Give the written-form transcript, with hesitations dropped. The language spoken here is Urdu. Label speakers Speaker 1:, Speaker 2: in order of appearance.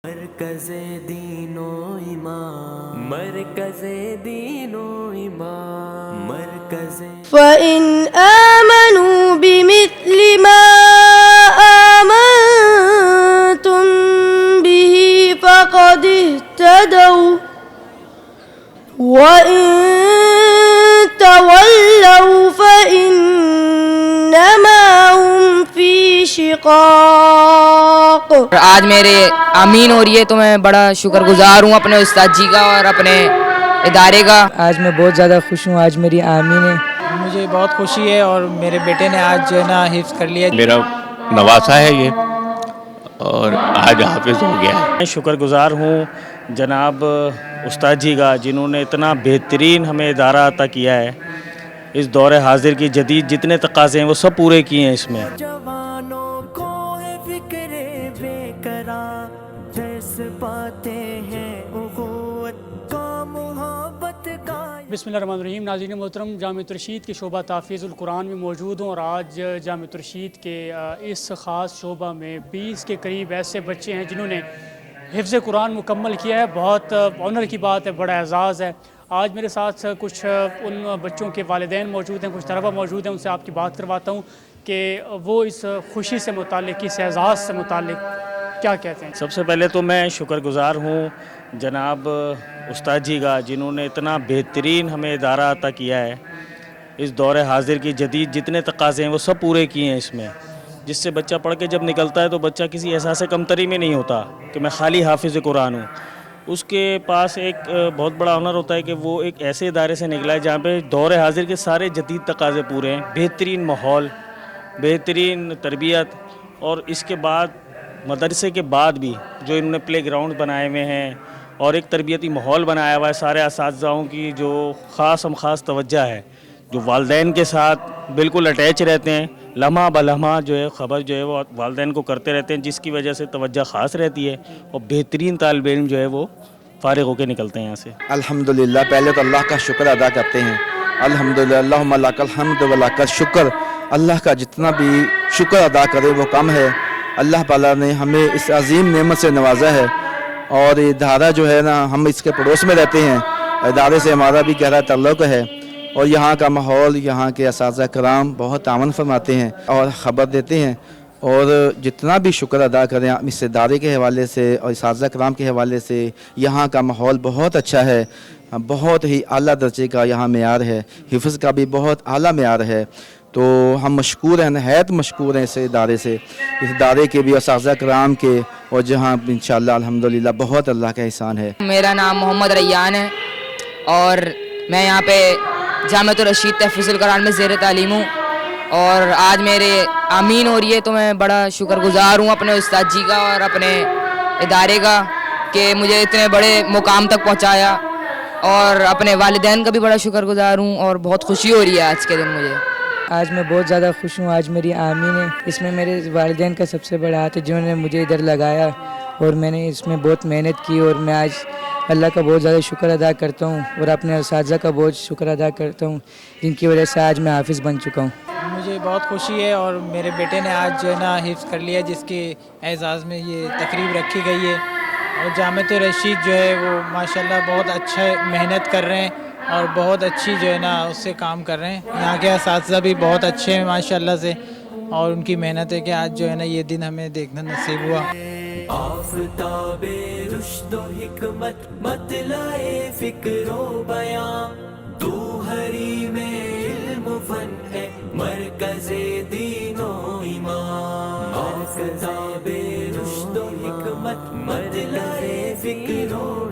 Speaker 1: مرکز دین و ایمان، مرکز دین و ایمان، مرکز
Speaker 2: فَإِنْ آمَنُوا بِمِثْلِ مَا آمَنْتُمْ بِهِ فَقَدِ اهْتَدَوْا وَإِنْ تَوَلَّوْا فَإِنَّمَا هُمْ فِي شِقَاقٍ۔
Speaker 3: آج میرے آمین ہو رہی ہے تو میں بڑا شکر گزار ہوں اپنے استاد جی کا اور اپنے ادارے کا۔
Speaker 4: آج میں بہت زیادہ خوش ہوں، آج میری آمین ہے۔
Speaker 5: مجھے بہت خوشی ہے اور میرے بیٹے نے آج جو ہے نا حفظ کر لیا۔
Speaker 6: میرا نواسا ہے یہ اور آج حافظ ہو گیا ہے۔
Speaker 5: میں شکر گزار ہوں جناب استاد جی کا، جنہوں نے اتنا بہترین ہمیں ادارہ عطا کیا ہے۔ اس دور حاضر کی جدید جتنے تقاضے ہیں وہ سب پورے کیے ہیں اس میں۔
Speaker 1: جوانوں کو ہے فکر بے قرار، درس پاتے ہیں اخوت کا، محبت کا۔
Speaker 7: بسم اللہ الرحمن الرحیم۔ ناظرین محترم، جامعۃ الرشید کے شعبہ تحفیظ القرآن میں موجود ہوں اور آج جامعۃ الرشید کے اس خاص شعبہ میں 20 کے قریب ایسے بچے ہیں جنہوں نے حفظ قرآن مکمل کیا ہے۔ بہت آنر کی بات ہے، بڑا اعزاز ہے۔ آج میرے ساتھ کچھ ان بچوں کے والدین موجود ہیں، کچھ طلبہ موجود ہیں، ان سے آپ کی بات کرواتا ہوں کہ وہ اس خوشی سے متعلق، اس اعزاز سے متعلق کیا کہتے ہیں۔
Speaker 5: سب سے پہلے تو میں شکر گزار ہوں جناب استاد جی کا، جنہوں نے اتنا بہترین ہمیں ادارہ عطا کیا ہے۔ اس دور حاضر کی جدید جتنے تقاضے ہیں وہ سب پورے کیے ہیں اس میں، جس سے بچہ پڑھ کے جب نکلتا ہے تو بچہ کسی احساس کمتری میں نہیں ہوتا کہ میں خالی حافظ قرآن ہوں۔ اس کے پاس ایک بہت بڑا آنر ہوتا ہے کہ وہ ایک ایسے ادارے سے نکلا ہے جہاں پہ دور حاضر کے سارے جدید تقاضے پورے ہیں، بہترین ماحول، بہترین تربیت، اور اس کے بعد مدرسے کے بعد بھی جو انہوں نے پلے گراؤنڈ بنائے ہوئے ہیں اور ایک تربیتی ماحول بنایا ہوا ہے، سارے اساتذہوں کی جو خاص توجہ ہے، جو والدین کے ساتھ بالکل اٹیچ رہتے ہیں، لمحہ بلمحہ جو ہے خبر جو ہے وہ والدین کو کرتے رہتے ہیں، جس کی وجہ سے توجہ خاص رہتی ہے اور بہترین طالب علم جو ہے وہ فارغ ہو کے نکلتے ہیں یہاں سے۔
Speaker 8: الحمدللہ، پہلے تو اللہ کا شکر ادا کرتے ہیں۔ الحمدللہ، اللہم لک الحمد و لک الشکر۔ اللہ کا جتنا بھی شکر ادا کرے وہ کم ہے۔ اللہ تعالیٰ نے ہمیں اس عظیم نعمت سے نوازا ہے، اور یہ ادارہ جو ہے نا، ہم اس کے پڑوس میں رہتے ہیں، ادارے سے ہمارا بھی گہرا تعلق ہے، اور یہاں کا ماحول، یہاں کے اساتذہ کرام بہت تعاون فرماتے ہیں اور خبر دیتے ہیں، اور جتنا بھی شکر ادا کریں اس ادارے کے حوالے سے اور اساتذہ کرام کے حوالے سے، یہاں کا ماحول بہت اچھا ہے، بہت ہی اعلیٰ درجے کا یہاں معیار ہے، حفظ کا بھی بہت اعلیٰ معیار ہے۔ تو ہم مشکور ہیں، نہایت مشکور ہیں اس ادارے سے، اس ادارے کے بھی، اساتذہ کرام کے، اور جہاں انشاءاللہ الحمدللہ بہت اللہ کا احسان ہے۔
Speaker 3: میرا نام محمد ریان ہے اور میں یہاں پہ جامعۃ الرشید تحفیظ القرآن میں زیر تعلیم ہوں، اور آج میرے آمین ہو رہی ہے تو میں بڑا شکر گزار ہوں اپنے استاد جی کا اور اپنے ادارے کا کہ مجھے اتنے بڑے مقام تک پہنچایا، اور اپنے والدین کا بھی بڑا شکر گزار ہوں، اور بہت خوشی ہو رہی ہے آج کے دن مجھے۔
Speaker 4: آج میں بہت زیادہ خوش ہوں، آج میری آمین ہے۔ اس میں میرے والدین کا سب سے بڑا ہاتھ ہے، جنہوں نے مجھے ادھر لگایا، اور میں نے اس میں بہت محنت کی، اور میں آج اللہ کا بہت زیادہ شکر ادا کرتا ہوں، اور اپنے اساتذہ کا بہت شکر ادا کرتا ہوں، جن کی وجہ سے آج میں حافظ بن چکا ہوں۔
Speaker 5: مجھے بہت خوشی ہے اور میرے بیٹے نے آج جو ہے نا حفظ کر لیا، جس کے اعزاز میں یہ تقریب رکھی گئی ہے، اور جامعۃ الرشید جو ہے وہ ماشاءاللہ بہت اچھا محنت کر رہے ہیں اور بہت اچھی جو ہے نا اس سے کام کر رہے ہیں۔ یہاں کے اساتذہ بھی بہت اچھے ہیں ماشاءاللہ سے، اور ان کی محنت ہے کہ آج جو ہے نا یہ دن ہمیں دیکھنا نصیب ہوا۔
Speaker 1: آفتاب رشد و حکمت، مطلع فکر و بیان، دوہری میں علم و فن ہے، مرکز دین و ایمان۔ آفتاب رشد و حکمت، مطلع فکر و